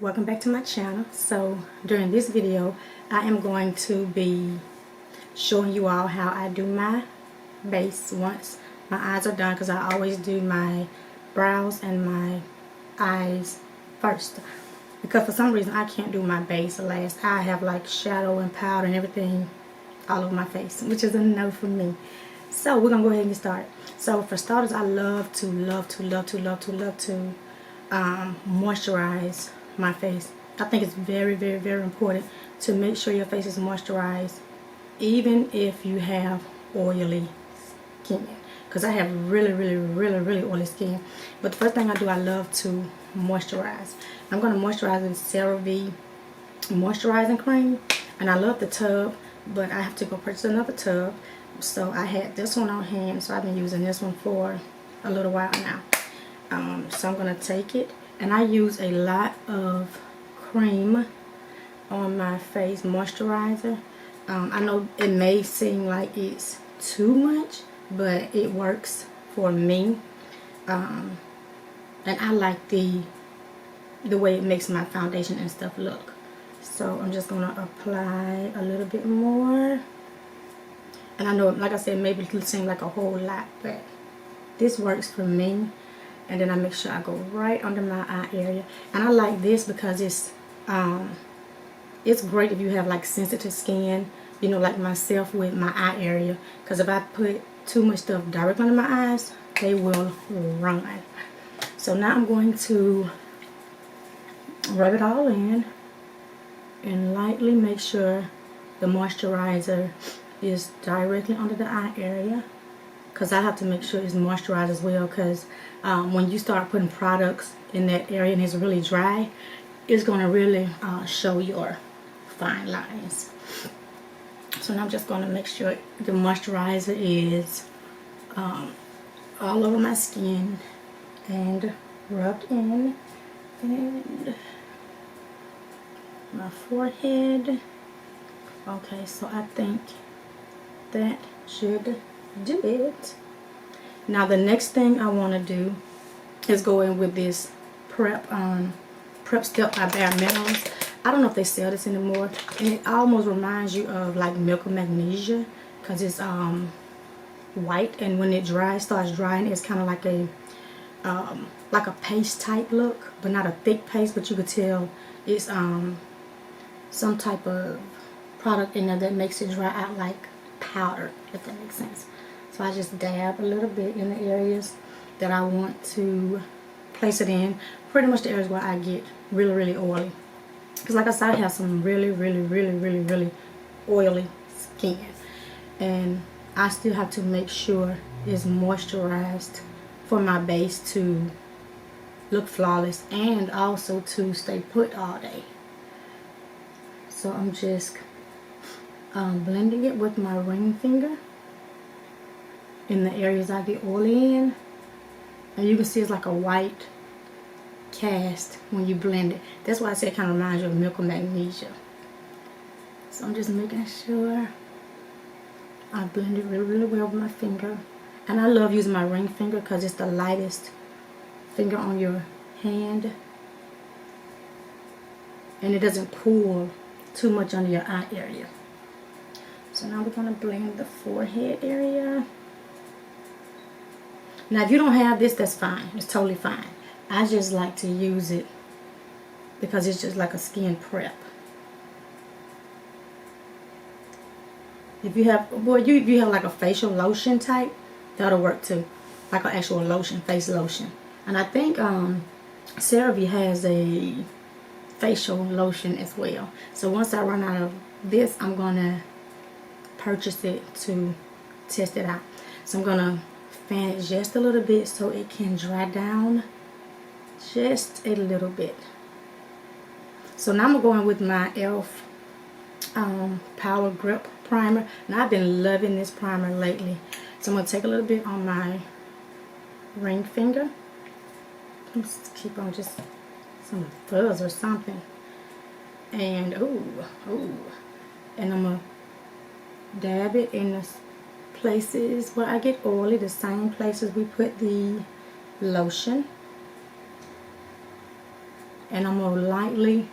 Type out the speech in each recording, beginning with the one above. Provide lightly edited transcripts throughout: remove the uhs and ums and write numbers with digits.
Welcome back to my channel. So during this video I am going to be showing you all how I do my base once my eyes are done, because I always do my brows and my eyes first, because for some reason I can't do my base last. I have like shadow and powder and everything all over my face, which is a no for me. So we're gonna go ahead and get started. So for starters, I love to moisturize my face. I think it's very important to make sure your face is moisturized, even if you have oily skin, because I have really oily skin. But the first thing I do, I love to moisturize. I'm going to moisturize with CeraVe moisturizing cream, and I love the tub, but I have to go purchase another tub. So I had this one on hand, so I've been using this one for a little while now. So I'm going to take it, and I use a lot of cream on my face moisturizer. I know it may seem like it's too much, but it works for me. And I like the way it makes my foundation and stuff look. So I'm just going to apply a little bit more. And I know, like I said, maybe it seem like a whole lot, but this works for me. And then I make sure I go right under my eye area. And I like this because it's great if you have like sensitive skin, you know, like myself with my eye area. Because if I put too much stuff direct under my eyes, they will run. So now I'm going to rub it all in and lightly make sure the moisturizer is directly under the eye area, because I have to make sure it's moisturized as well, because when you start putting products in that area and it's really dry, it's going to really show your fine lines. So now I'm just going to make sure the moisturizer is all over my skin and rubbed in, and my forehead. Okay, so I think that should do it. Now the next thing I want to do is go in with this prep step by Bare Minerals. I don't know if they sell this anymore, and it almost reminds you of like milk of magnesia, because it's white, and when it starts drying, it's kind of like a paste type look, but not a thick paste, but you could tell it's some type of product in there that makes it dry out like powder, if that makes sense. So I just dab a little bit in the areas that I want to place it in, pretty much the areas where I get really oily, because like I said, I have some really oily skin, and I still have to make sure it's moisturized for my base to look flawless and also to stay put all day. So I'm just blending it with my ring finger in the areas I get oily in, and you can see it's like a white cast when you blend it. That's why I say it kind of reminds you of milk of magnesia. So I'm just making sure I blend it really well with my finger. And I love using my ring finger because it's the lightest finger on your hand, and it doesn't pull too much under your eye area. So now we're going to blend the forehead area. Now if you don't have this, that's fine. It's totally fine. I just like to use it because it's just like a skin prep. If you have, if you have like a facial lotion type, that'll work too. Like an actual lotion, face lotion. And I think CeraVe has a facial lotion as well. So once I run out of this, I'm going to purchase it to test it out. So I'm going to fan it just a little bit so it can dry down just a little bit. So now I'm going with my e.l.f. Power Grip Primer, and I've been loving this primer lately. So I'm going to take a little bit on my ring finger. Let's keep on just some fuzz or something. And and I'm going to dab it in the places where I get oily, the same places we put the lotion. and I'm going to lightly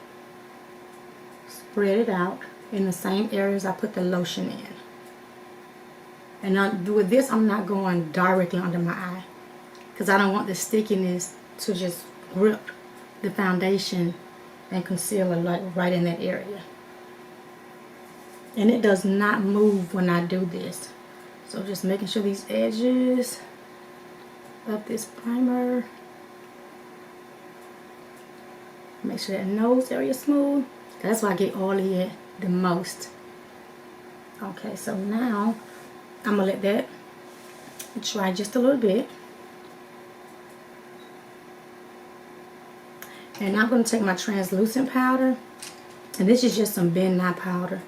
spread it out in the same areas I put the lotion in. And with this, I'm not going directly under my eye because I don't want the stickiness to just grip the foundation and concealer like right in that area. And it does not move when I do this. So just making sure these edges of this primer, make sure that nose area is smooth. That's why I get oily at the most. Okay, so now I'm gonna let that dry just a little bit. And I'm going to take my translucent powder, and this is just some Ben Nye powder,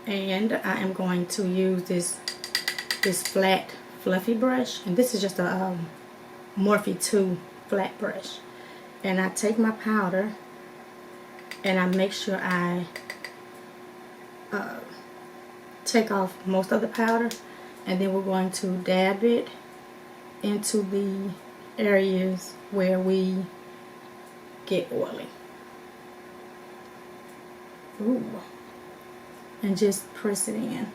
and I am going to use this flat fluffy brush, and this is just a Morphe 2 flat brush. And I take my powder and I make sure I take off most of the powder, and then we're going to dab it into the areas where we get oily. Ooh. And just press it in.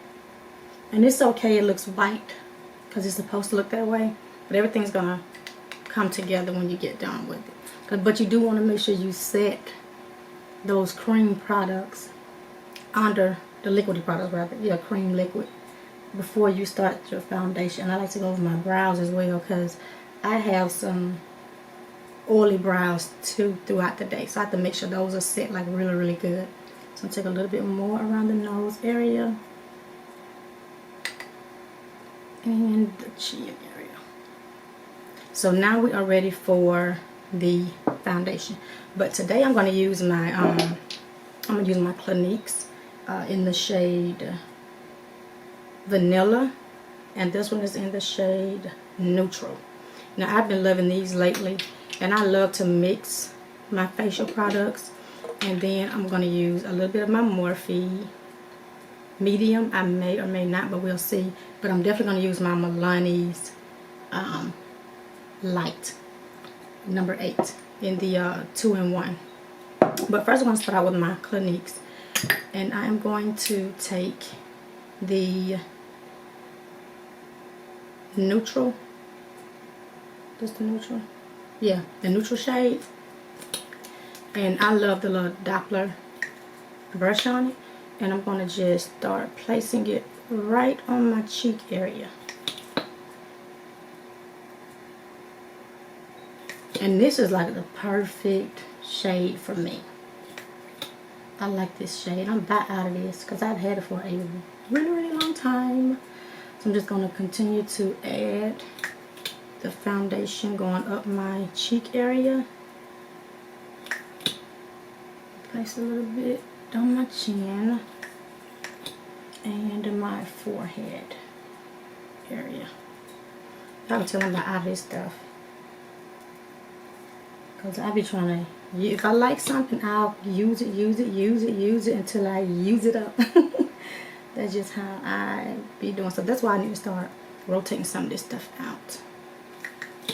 And it's okay it looks white because it's supposed to look that way, but everything's gonna come together when you get done with it. But you do want to make sure you set those cream products under the liquidy products, rather, yeah, cream liquid, before you start your foundation. I like to go over my brows as well because I have some oily brows too throughout the day, so I have to make sure those are set like really, really good. So take a little bit more around the nose area and the chin area. So now we are ready for the foundation. But today I'm going to use my Cliniques in the shade Vanilla, and this one is in the shade Neutral. Now I've been loving these lately, and I love to mix my facial products. And then I'm going to use a little bit of my Morphe medium. I may or may not, but we'll see. But I'm definitely going to use my Milani's light, number 8, in the 2-in-1. But first I'm going to start out with my Cliniques. And I am going to take the Neutral. Just the Neutral? Yeah, the Neutral shade. And I love the little Doppler brush on it. And I'm going to just start placing it right on my cheek area. And this is like the perfect shade for me. I like this shade. I'm about out of this because I've had it for a really, really long time. So I'm just going to continue to add the foundation going up my cheek area. Place a little bit on my chin and my forehead area. Y'all can tell I'm out of this stuff, because I be trying to, if I like something, I'll use it until I use it up. That's just how I be doing. So that's why I need to start rotating some of this stuff out.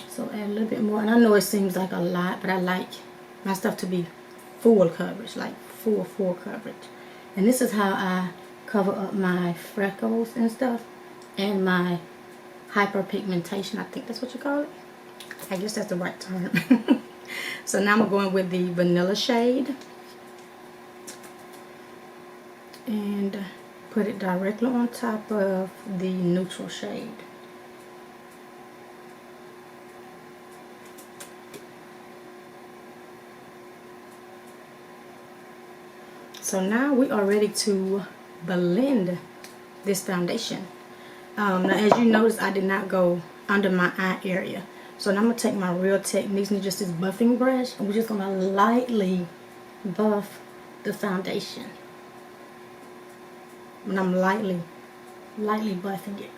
So add a little bit more. And I know it seems like a lot, but I like my stuff to be full coverage, like full coverage. And this is how I cover up my freckles and stuff, and my hyperpigmentation. I think that's what you call it. I guess that's the right term. So now I'm going with the Vanilla shade and put it directly on top of the Neutral shade. So now we are ready to blend this foundation. Now as you notice, I did not go under my eye area. So now I'm going to take my Real Techniques and just this buffing brush, and we're just going to lightly buff the foundation. And I'm lightly buffing it.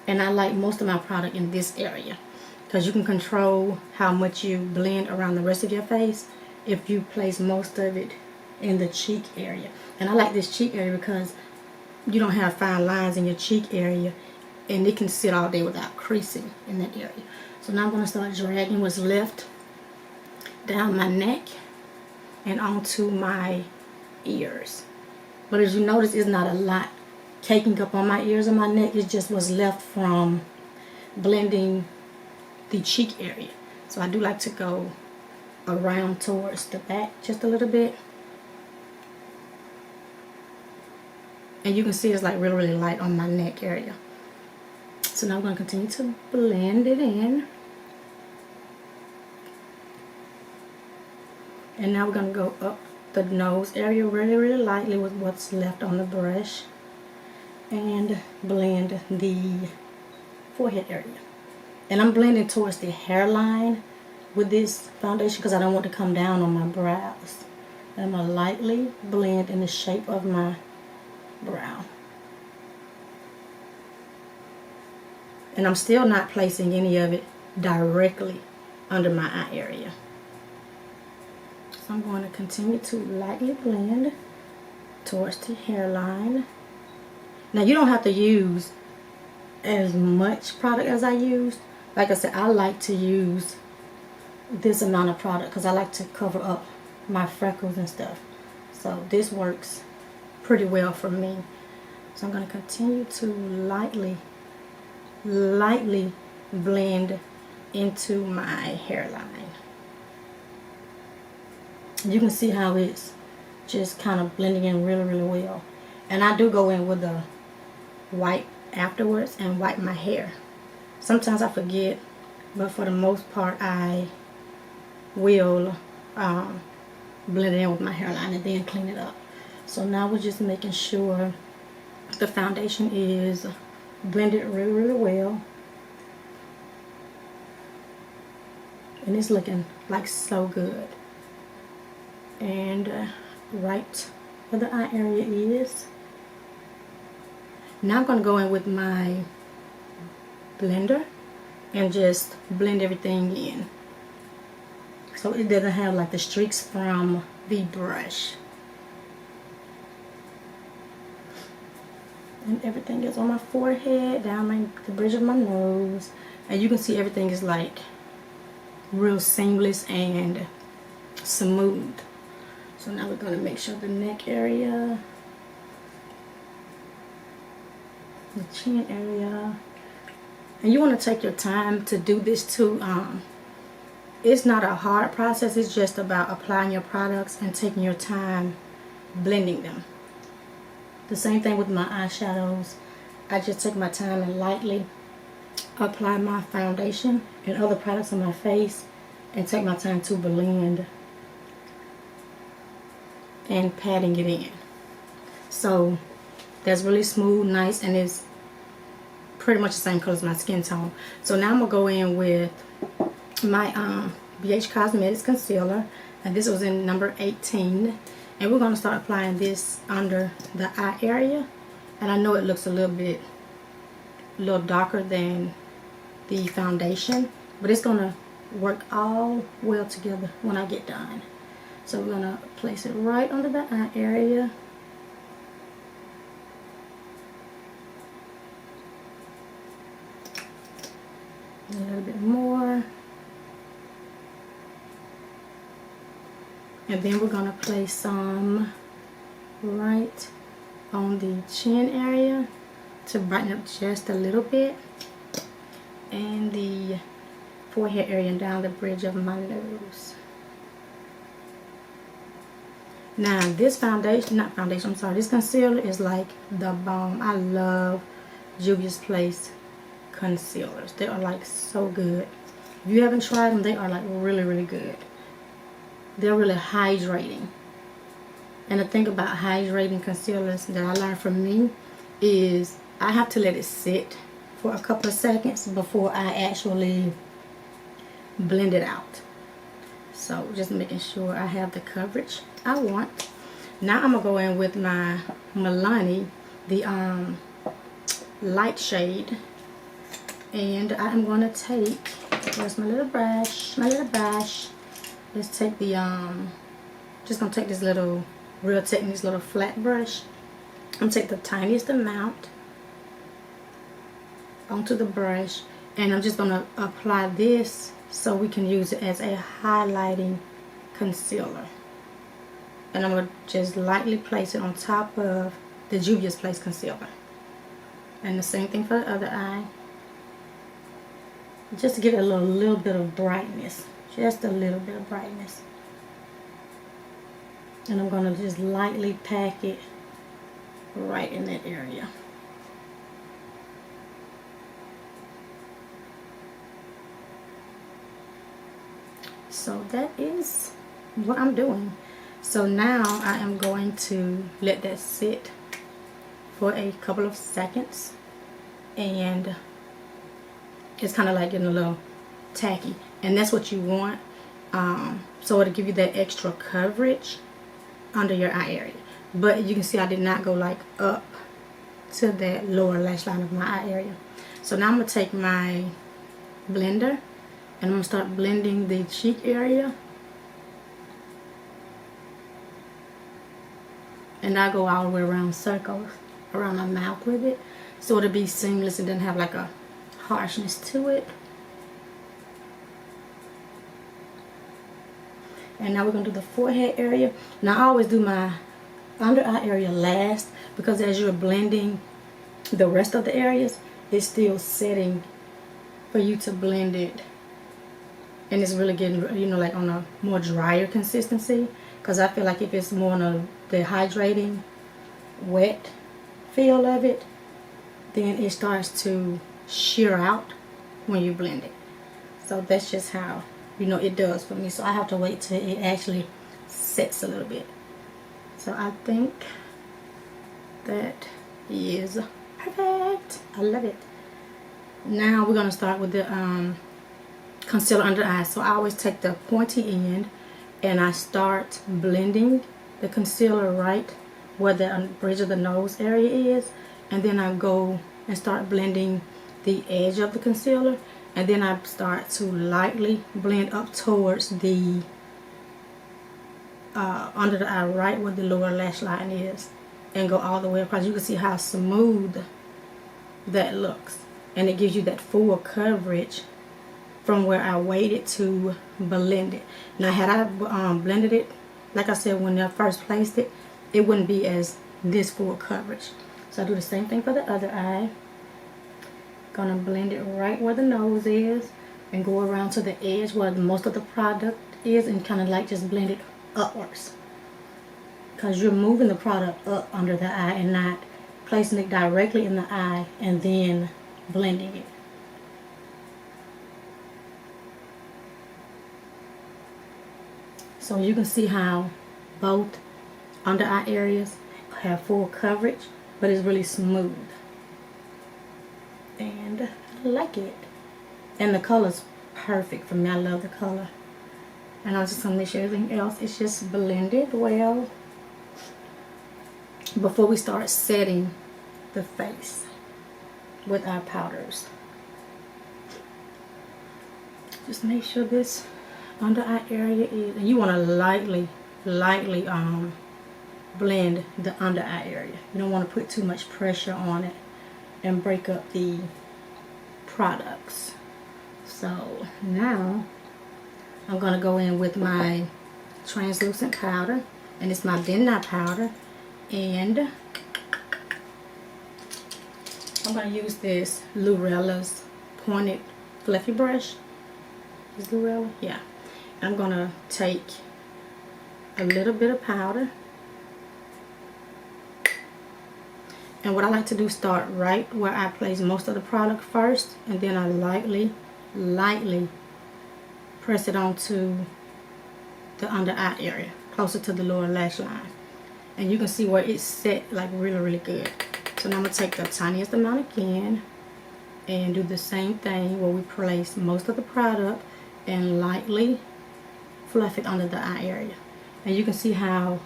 And I like most of my product in this area, because you can control how much you blend around the rest of your face if you place most of it in the cheek area. And I like this cheek area because you don't have fine lines in your cheek area, and it can sit all day without creasing in that area. So now I'm going to start dragging what's left down my neck and onto my ears. But as you notice, it's not a lot caking up on my ears and my neck. It's just what's left from blending the cheek area. So I do like to go around towards the back just a little bit. And you can see it's like really, really light on my neck area. So now I'm going to continue to blend it in. And now we're going to go up the nose area really, really lightly with what's left on the brush. And blend the forehead area. And I'm blending towards the hairline with this foundation because I don't want to come down on my brows. And I'm going to lightly blend in the shape of my brow. And I'm still not placing any of it directly under my eye area. So I'm going to continue to lightly blend towards the hairline. Now you don't have to use as much product as I used. Like I said, I like to use this amount of product because I like to cover up my freckles and stuff. So this works pretty well for me. So I'm going to continue to lightly blend into my hairline. You can see how it's just kind of blending in really, really well. And I do go in with a wipe afterwards and wipe my hair. Sometimes I forget, but for the most part I will blend it in with my hairline and then clean it up. So now we're just making sure the foundation is blended really, really well. And it's looking like so good. And right where the eye area is. Now I'm going to go in with my blender and just blend everything in, so it doesn't have like the streaks from the brush. And everything is on my forehead, down the bridge of my nose, and you can see everything is like real seamless and smooth. So now we're going to make sure the neck area, the chin area, and you want to take your time to do this too. It's not a hard process. It's just about applying your products and taking your time blending them. The same thing with my eyeshadows. I just take my time and lightly apply my foundation and other products on my face and take my time to blend and patting it in. So that's really smooth, nice, and it's pretty much the same color as my skin tone. So now I'm going to go in with my BH Cosmetics concealer, and this was in number 18, and we're going to start applying this under the eye area. And I know it looks a little darker than the foundation, but it's going to work all well together when I get done. So we're going to place it right under the eye area. A little bit more. And then we're going to place some right on the chin area to brighten up just a little bit. And the forehead area and down the bridge of my nose. Now this this concealer is like the bomb. I love Juvia's Place concealers. They are like so good. If you haven't tried them, they are like really, really good. They're really hydrating. And the thing about hydrating concealers that I learned from me is I have to let it sit for a couple of seconds before I actually blend it out. So just making sure I have the coverage I want. Now I'm gonna go in with my Milani, the light shade, and I'm gonna take, where's my little brush? Let's take the just gonna take this little Real Techniques little flat brush. I'm gonna take the tiniest amount onto the brush, and I'm just gonna apply this so we can use it as a highlighting concealer. And I'm going to just lightly place it on top of the Juvia's Place concealer. And the same thing for the other eye. Just to give it a little bit of brightness. Just a little bit of brightness. And I'm going to just lightly pack it right in that area. So that is what I'm doing. So now I am going to let that sit for a couple of seconds, and it's kind of like getting a little tacky, and that's what you want. So it'll give you that extra coverage under your eye area. But you can see I did not go like up to that lower lash line of my eye area. So now I'm going to take my blender and I'm going to start blending the cheek area. And I go all the way around circles around my mouth with it, so it'll be seamless and doesn't have like a harshness to it. And now we're going to do the forehead area. Now I always do my under eye area last, because as you're blending the rest of the areas, it's still setting for you to blend it. And it's really getting, you know, like on a more drier consistency. Because I feel like if it's more on the hydrating, wet feel of it, then it starts to shear out when you blend it. So that's just how, you know, it does for me. So I have to wait till it actually sets a little bit. So I think that is perfect. I love it. Now we're going to start with the concealer under eye. So I always take the pointy end and I start blending the concealer right where the bridge of the nose area is, and then I go and start blending the edge of the concealer, and then I start to lightly blend up towards the under the eye, right where the lower lash line is, and go all the way across. You can see how smooth that looks, and it gives you that full coverage from where I waited to blend it. Now had I blended it, like I said, when I first placed it, it wouldn't be as this full coverage. So I do the same thing for the other eye. Gonna blend it right where the nose is and go around to the edge where most of the product is, and kind of like just blend it upwards, because you're moving the product up under the eye and not placing it directly in the eye and then blending it. So you can see how both under eye areas have full coverage, but it's really smooth. And I like it. And the color's perfect for me. I love the color. And I'm just going to make sure everything else is just blended well before we start setting the face with our powders. Just make sure this under eye area is, and you want to lightly blend the under eye area. You don't want to put too much pressure on it and break up the products. So now I'm going to go in with my translucent powder, and it's my Then Now powder, and I'm going to use this Lurella's pointed fluffy brush. Is Lurella? Yeah. I'm going to take a little bit of powder, and what I like to do, start right where I place most of the product first, and then I lightly press it onto the under eye area closer to the lower lash line, and you can see where it's set like really good. So now I'm going to take the tiniest amount again and do the same thing where we place most of the product and lightly fluff it under the eye area, and you can see how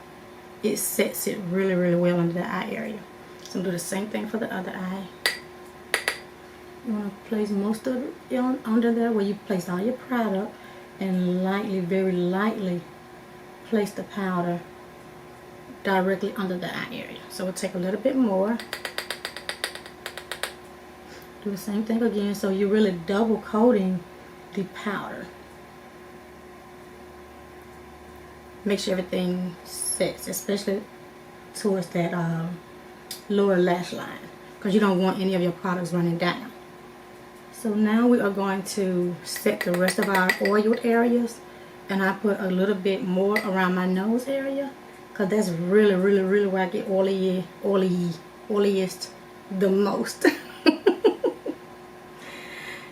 it sets it really well under the eye area. So I'm going to do the same thing for the other eye. You want to place most of it under there where you place all your product, and lightly, very lightly place the powder directly under the eye area. So we'll take a little bit more. Do the same thing again, so you're really double coating the powder. Make sure everything sets, especially towards that lower lash line, because you don't want any of your products running down. So now we are going to set the rest of our oiled areas, and I put a little bit more around my nose area, because that's really where I get oiliest the most.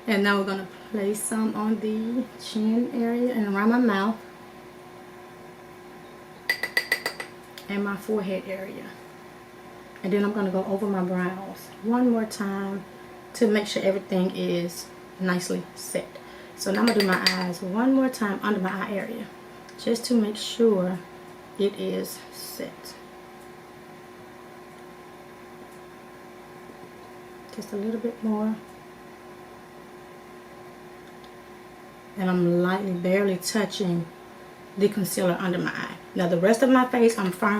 And now we're going to place some on the chin area and around my mouth and my forehead area. And then I'm going to go over my brows one more time to make sure everything is nicely set. So now I'm going to do my eyes one more time under my eye area, just to make sure it is set. Just a little bit more. And I'm lightly, barely touching the concealer under my eye. Now the rest of my face, I'm firm.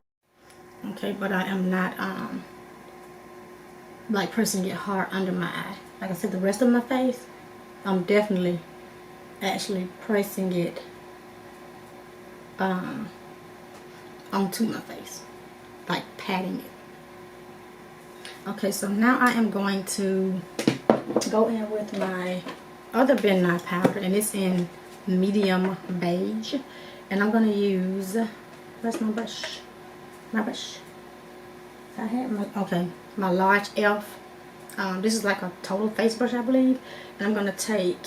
Okay, but I am not like pressing it hard under my eye. Like I said, the rest of my face, I'm definitely actually pressing it onto my face, like patting it. Okay, so now I am going to go in with my other Ben Nye powder, and it's in medium beige, and I'm going to use, where's my brush? My brush. I had my, okay, my large elf. This is like a total face brush, I believe, and I'm going to take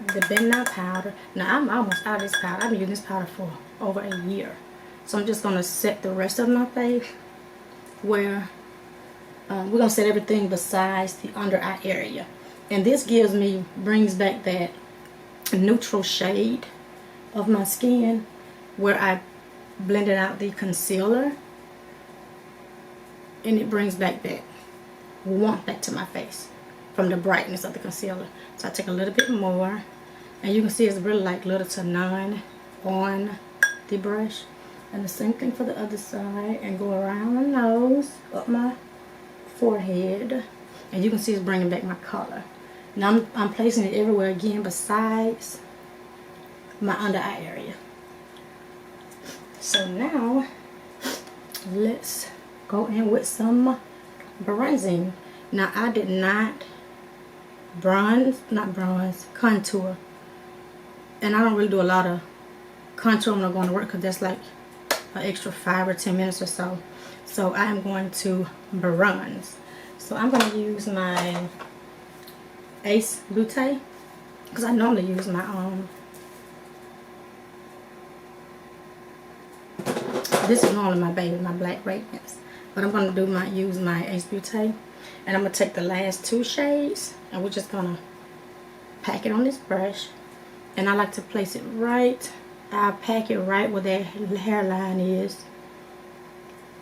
the Ben Nye powder. Now I'm almost out of this powder. I've been using this powder for over a year, so I'm just going to set the rest of my face where we're going to set everything besides the under eye area. And this brings back that neutral shade of my skin where I blended out the concealer, and it brings back that warmth back to my face from the brightness of the concealer. So I take a little bit more, and you can see it's really like little to none on the brush. And the same thing for the other side, and go around my nose, up my forehead, and you can see it's bringing back my color. Now I'm placing it everywhere again besides my under eye area. So now let's go in with some bronzing. Now I did not contour, and I don't really do a lot of contour when I'm going to work, because that's like an extra 5 or 10 minutes or so. So I am going to bronze. So I'm going to use my Ace Beauté, because I normally use my this is normally my baby, my Black Radiance, but I'm going to use my Ace Beauté, and I'm going to take the last 2 shades, and we're just going to pack it on this brush. And I like to place it right, I'll pack it right where that hairline is,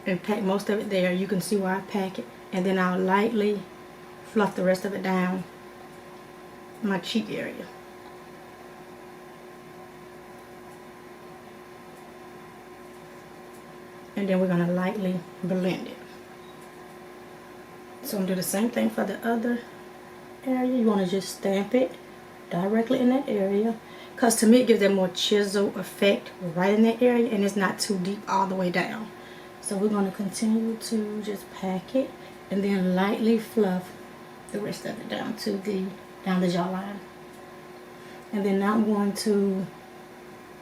and pack most of it there. You can see where I pack it, and then I'll lightly fluff the rest of it down my cheek area. And then we're going to lightly blend it. So I'm going to do the same thing for the other area. You want to just stamp it directly in that area, because to me it gives that more chisel effect right in that area, and it's not too deep all the way down. So we're going to continue to just pack it, and then lightly fluff the rest of it down the jawline. And then now I'm going to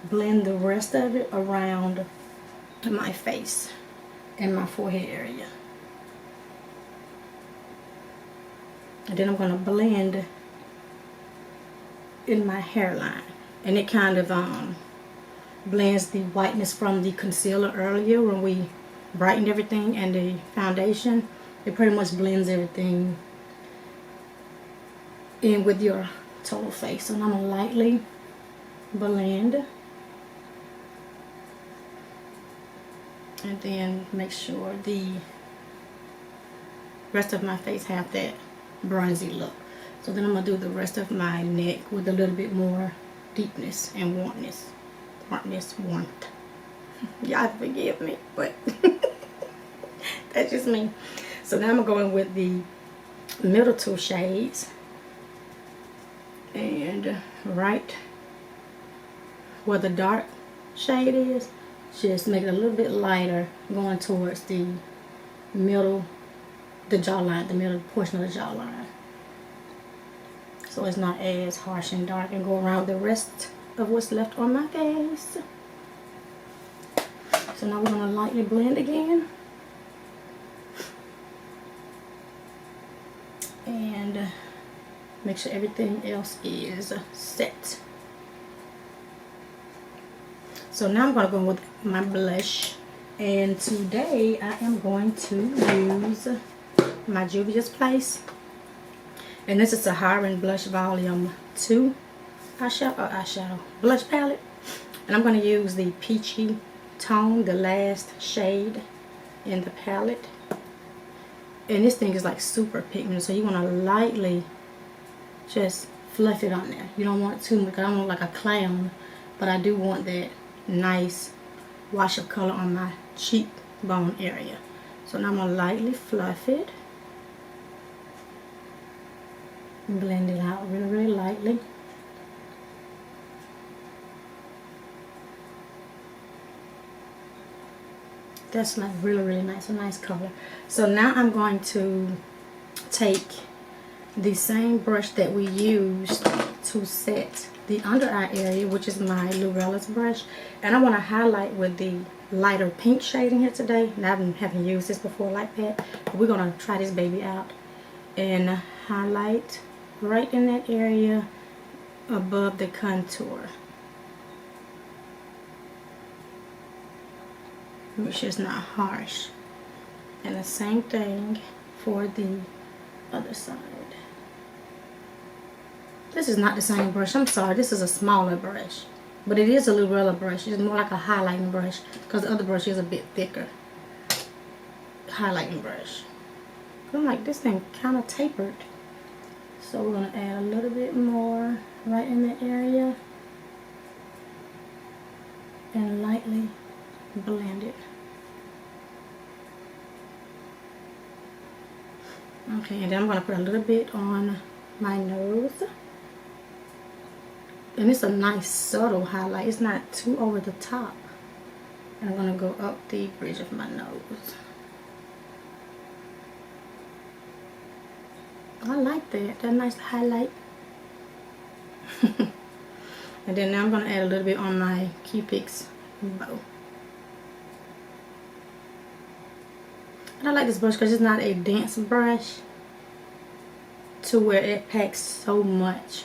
blend the rest of it around my face and my forehead area. And then I'm going to blend in my hairline, and it kind of blends the whiteness from the concealer earlier when we brightened everything, and the foundation. It pretty much blends everything in with your total face. So I'm going to lightly blend, and then make sure the rest of my face have that bronzy look. So then I'm going to do the rest of my neck with a little bit more deepness and warmth. Y'all forgive me, but that's just me. So now I'm going with the middle 2 shades, and right where the dark shade is, just make it a little bit lighter going towards the middle, the jawline, the middle portion of the jawline. So it's not as harsh and dark, and go around the rest of what's left on my face. So now we're going to lightly blend again. And make sure everything else is set. So now I'm going to go with my blush. And today I am going to use my Juvia's Place. And this is a Hiring Blush Volume 2 eyeshadow blush palette. And I'm going to use the Peachy Tone, the last shade in the palette. And this thing is like super pigmented, so you want to lightly just fluff it on there. You don't want too much. I don't want like a clown, but I do want that nice wash of color on my cheekbone area. So now I'm going to lightly fluff it. Blend it out really, really lightly. That's like really, really nice, a nice color. So now I'm going to take the same brush that we used to set the under eye area, which is my Lurella's brush, and I want to highlight with the lighter pink shade in here today. Now I haven't used this before like that, but we're gonna try this baby out and highlight right in that area above the contour. Make sure it's not harsh. And the same thing for the other side. This is not the same brush. I'm sorry, this is a smaller brush. But it is a Lurella brush. It's more like a highlighting brush because the other brush is a bit thicker. Highlighting brush. I'm like, this thing kind of tapered. So we're going to add a little bit more right in that area. And lightly blend it. Okay, and then I'm going to put a little bit on my nose. And it's a nice subtle highlight. It's not too over the top. And I'm going to go up the bridge of my nose. I like that. That nice highlight. And then now I'm going to add a little bit on my Q-Pix bow. And I like this brush because it's not a dense brush to where it packs so much.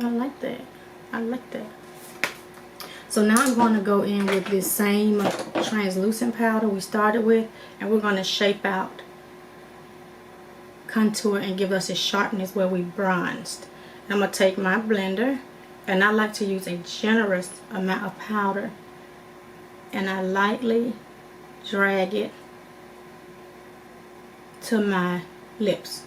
I like that. I like that. So now I'm going to go in with this same translucent powder we started with, and we're going to shape out, contour, and give us a sharpness where we bronzed. And I'm going to take my blender, and I like to use a generous amount of powder, and I lightly drag it to my lips.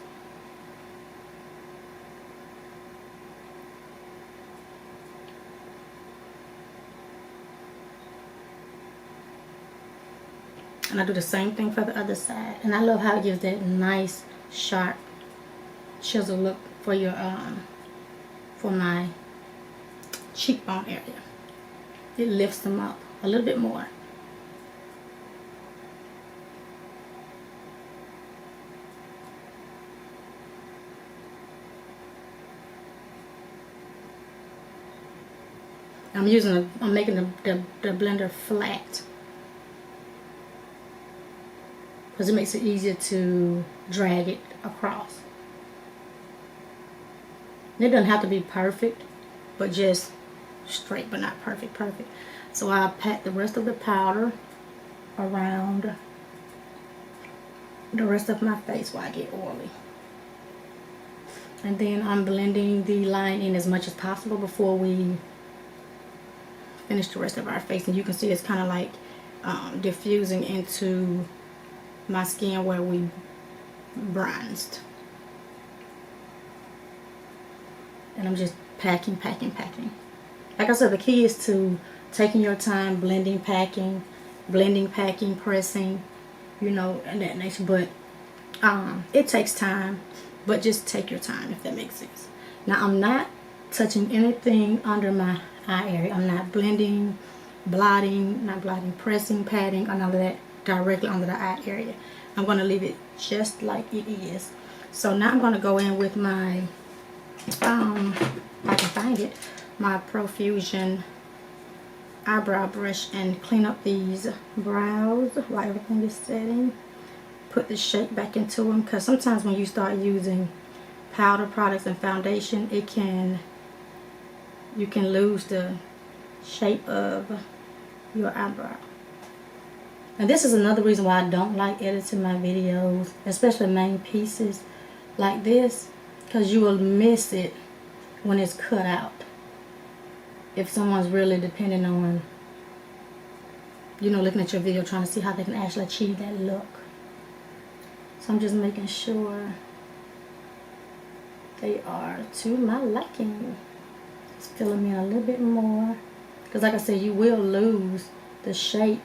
And I do the same thing for the other side. And I love how it gives that nice, sharp chisel look for your for my cheekbone area. It lifts them up a little bit more. I'm making the blender flat because it makes it easier to drag it across. And it doesn't have to be perfect, but just straight, but not perfect. So I'll pat the rest of the powder around the rest of my face while I get oily. And then I'm blending the line in as much as possible before we finish the rest of our face. And you can see it's kind of like diffusing into my skin where we bronzed. And I'm just packing. Like I said, the key is to taking your time, blending, packing, pressing, you know, and that nature. But it takes time, but just take your time, if that makes sense. Now I'm not touching anything under my eye area. I'm not blending blotting, not blotting, pressing, patting, or none of that directly under the eye area. I'm going to leave it just like it is. So now I'm going to go in with my, if I can find it, my Profusion eyebrow brush and clean up these brows while everything is setting. Put the shape back into them, because sometimes when you start using powder products and foundation, you can lose the shape of your eyebrow. And this is another reason why I don't like editing my videos, especially main pieces like this, because you will miss it when it's cut out. If someone's really depending on, looking at your video trying to see how they can actually achieve that look. So I'm just making sure they are to my liking. Just fill them in a little bit more, because like I said, you will lose the shape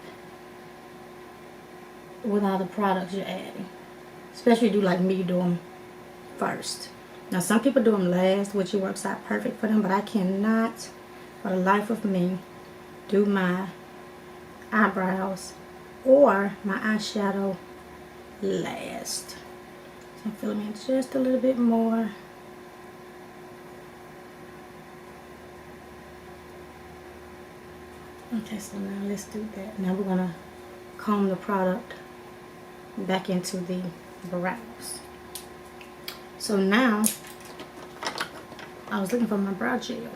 with all the products you're adding, especially if you do like me, do them first. Now some people do them last, which works out perfect for them, but I cannot for the life of me do my eyebrows or my eyeshadow last. So I'm filling in just a little bit more. Okay, so now let's do that. Now we're gonna comb the product back into the brows. So now I was looking for my brow gel.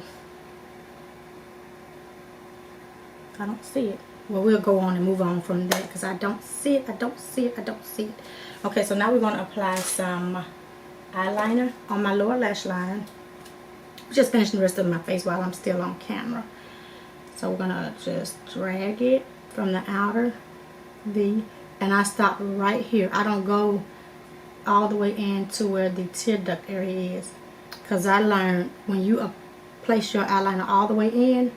I don't see it. Well, we'll go on and move on from that, because I don't see it. Okay, so now we're going to apply some eyeliner on my lower lash line. Just finishing the rest of my face while I'm still on camera. So we're going to just drag it from the outer V, and I stop right here. I don't go all the way into where the tear duct area is, because I learned when you place your eyeliner all the way in,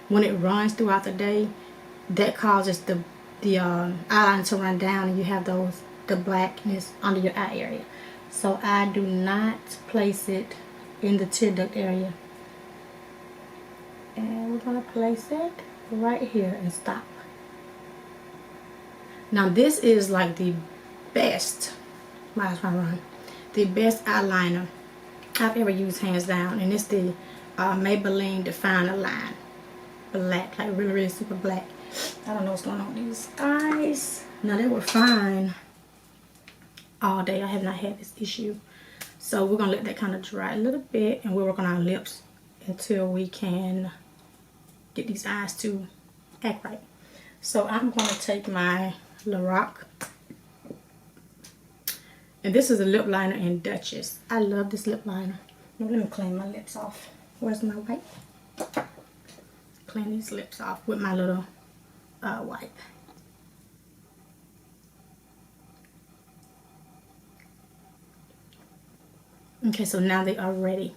when it runs throughout the day, that causes the eyeliner to run down, and you have the blackness under your eye area. So I do not place it in the tear duct area. And we're going to place it right here and stop. Now this is like the best, the best eyeliner I've ever used, hands down. And it's the Maybelline Definer line. Black, like really, really super black. I don't know what's going on with these eyes. Now they were fine all day. I have not had this issue. So we're going to let that kind of dry a little bit, and we'll work on our lips until we can get these eyes to act right. So I'm going to take my Rout, and this is a lip liner in Duchess. I love this lip liner. Let me clean my lips off. Where's my wipe? Clean these lips off with my little wipe. Okay, so now they are ready.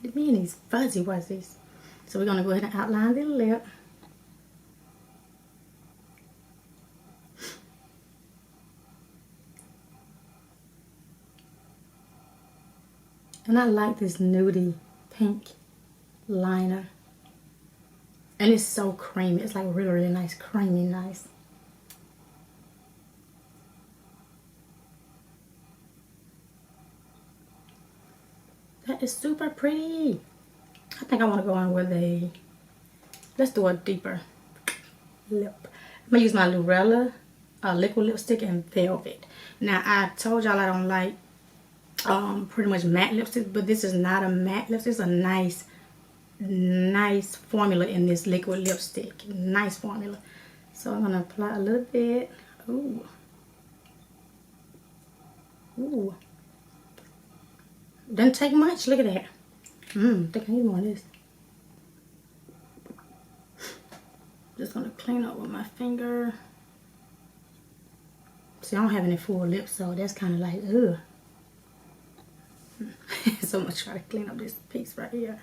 Look at me and these fuzzy wuzzies. So we're going to go ahead and outline the lip. And I like this nudie pink liner. And it's so creamy. It's like really, really nice, creamy, nice. That is super pretty. I think I want to go on with a, let's do a deeper lip. I'm going to use my Lurella liquid lipstick in Velvet. Now, I told y'all I don't like pretty much matte lipstick, but this is not a matte lipstick. It's a nice formula in this liquid lipstick. Nice formula. So I'm going to apply a little bit. Ooh. Ooh. Doesn't take much. Look at that. I think I need more of this. Just going to clean up with my finger. See, I don't have any full lips, so that's kind of like, ugh. So I'm going to try to clean up this piece right here.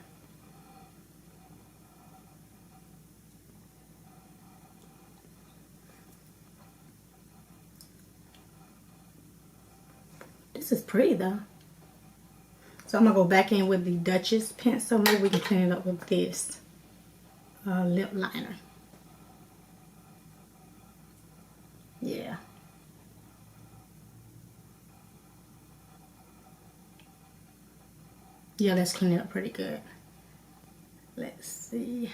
This is pretty though. So I'm going to go back in with the Duchess pencil. Maybe we can clean it up with this. lip liner. Yeah. Yeah, that's cleaning up pretty good. Let's see.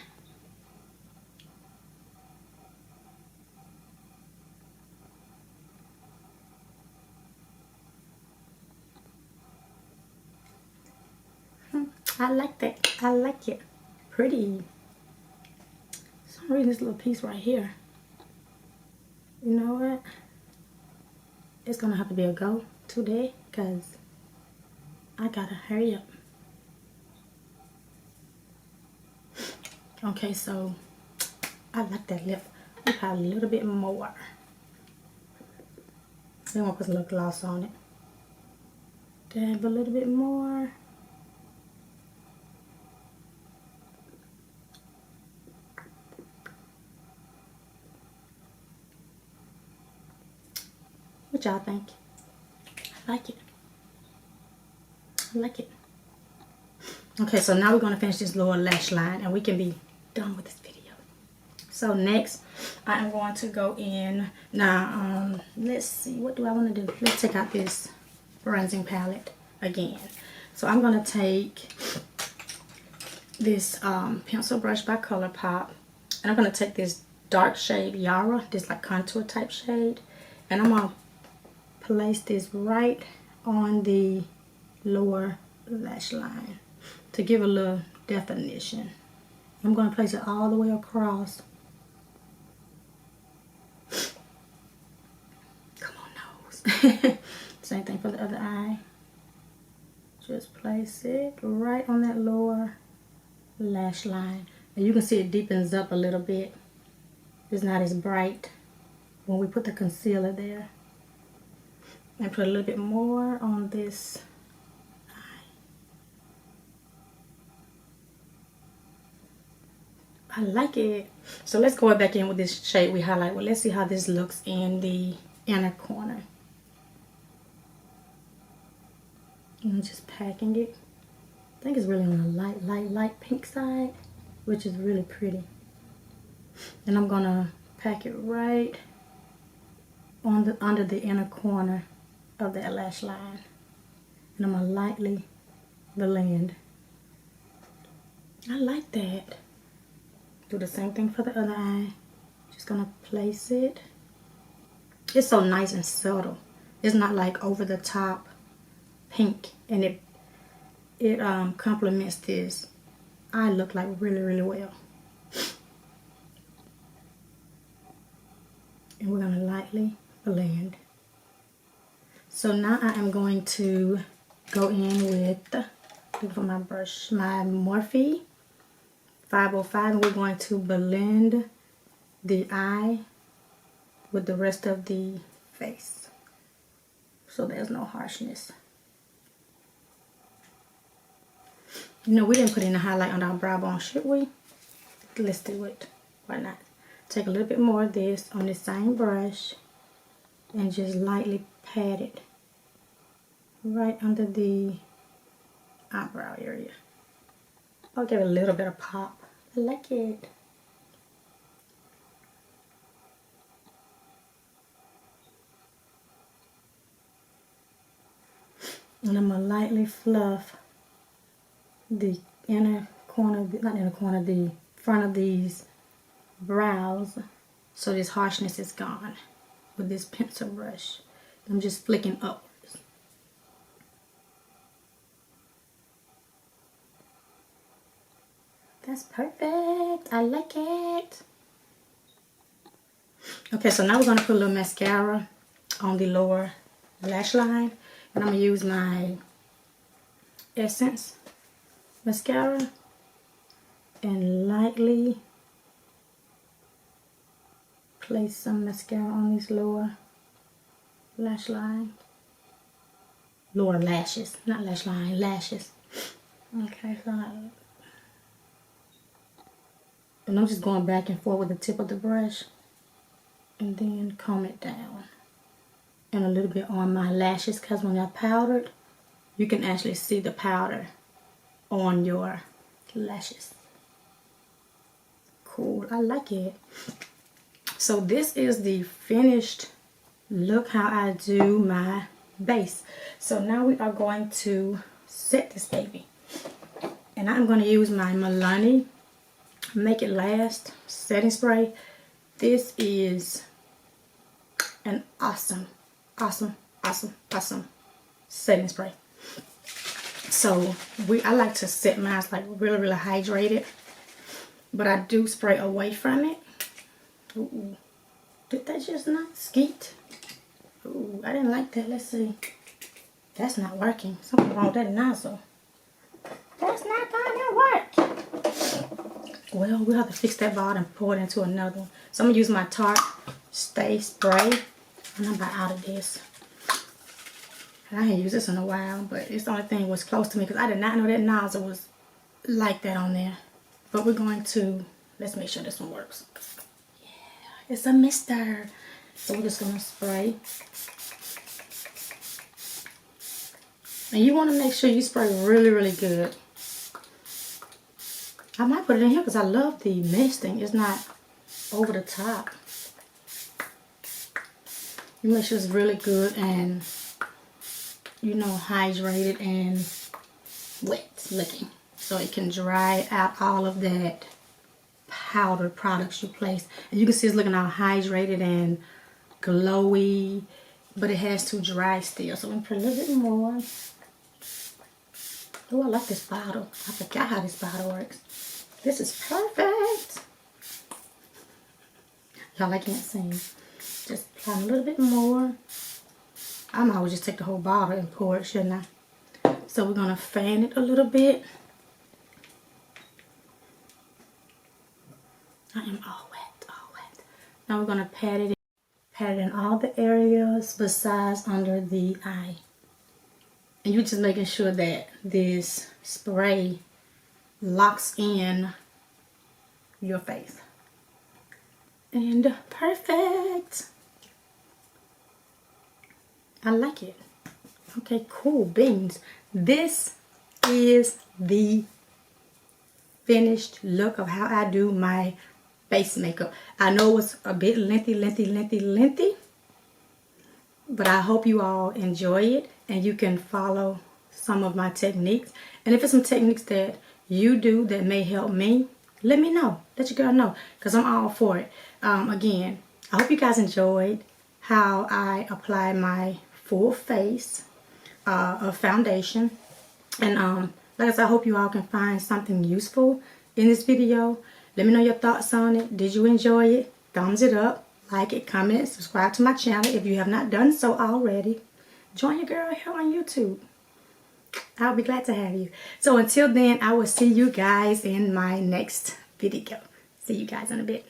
I like that. I like it. Pretty. For some reason, this little piece right here. You know what? It's gonna have to be a go today because I gotta hurry up. Okay, so I like that lip. I put a little bit more. Then we'll put a little gloss on it. Dab a little bit more. What y'all think? I like it. I like it. Okay, so now we're going to finish this lower lash line and we can be done with this video. So next, I am going to go in. Now, let's see. What do I want to do? Let's take out this bronzing palette again. So I'm going to take this pencil brush by ColourPop. And I'm going to take this dark shade Yara, this like contour type shade. And I'm going to place this right on the lower lash line to give a little definition. I'm going to place it all the way across. Come on, nose. Same thing for the other eye. Just place it right on that lower lash line. And you can see it deepens up a little bit. It's not as bright when we put the concealer there. And put a little bit more on this eye. I like it. So let's go back in with this shade we highlight. Well, let's see how this looks in the inner corner. I'm just packing it. I think it's really on the light pink side, which is really pretty. And I'm gonna pack it right on the under the inner corner of that lash line. And I'm gonna lightly blend. I like that. Do the same thing for the other eye. Just gonna place it. It's so nice and subtle. It's not like over the top pink, and it complements this eye look like really well. And we're gonna lightly blend. So now I am going to go in with, look for my brush, my Morphe 505, and we're going to blend the eye with the rest of the face so there's no harshness. You know, we didn't put in a highlight on our brow bone, should we? Let's do it. Why not? Take a little bit more of this on the same brush and just lightly pat it right under the eyebrow area. I'll give it a little bit of pop. I like it. And I'm gonna lightly fluff the inner corner, not inner corner, the front of these brows so this harshness is gone with this pencil brush. I'm just flicking upwards. That's perfect. I like it. Okay, so now we're going to put a little mascara on the lower lash line. And I'm going to use my Essence mascara and lightly place some mascara on these lower lash line. Lower lashes, not lash line, lashes. Okay, so and I'm just going back and forth with the tip of the brush and then comb it down. And a little bit on my lashes, because when they're powdered, you can actually see the powder on your lashes. cool. I like it. So this is the finished look how I do my base. So now we are going to set this baby. And I'm going to use my Milani Make It Last setting spray. This is an awesome setting spray. So I like to set mine like really hydrated, but I do spray away from it. Ooh, did that just not skeet? Ooh, I didn't like that. Let's see. That's not working. Something wrong with that nozzle. That's not gonna work. Well, we'll have to fix that bottom and pour it into another one. So I'm gonna use my Tarte Stay Spray. And I'm about out of this. And I haven't used this in a while, but it's the only thing that was close to me because I did not know that nozzle was like that on there. But we're going to, let's make sure this one works. Yeah, it's a mister. So we're just gonna spray. And you want to make sure you spray really good. I might put it in here because I love the misting. It's not over the top. You make sure it's really good and, you know, hydrated and wet looking. So it can dry out all of that powder products you place. And you can see it's looking all hydrated and glowy. But it has to dry still. So I'm going to put a little bit more. Oh, I like this bottle. I forgot how this bottle works. This is perfect. Y'all, I can't sing. Just apply a little bit more. I might always just take the whole bottle and pour it, shouldn't I? So we're going to fan it a little bit. I am all wet. Now we're going to pat it in all the areas besides under the eye. And you're just making sure that this spray locks in your face. And perfect. I like it. Okay, cool beans. This is the finished look of how I do my face makeup. I know it was a bit lengthy. But I hope you all enjoy it and you can follow some of my techniques. And if it's some techniques that you do that may help me, let me know. Let your girl know, because I'm all for it. Again, I hope you guys enjoyed how I apply my full face of foundation. And like I said, I hope you all can find something useful in this video. Let me know your thoughts on it. Did you enjoy it? Thumbs it up. Like it, comment, subscribe to my channel if you have not done so already. Join your girl here on YouTube. I'll be glad to have you. So until then, I will see you guys in my next video. See you guys in a bit.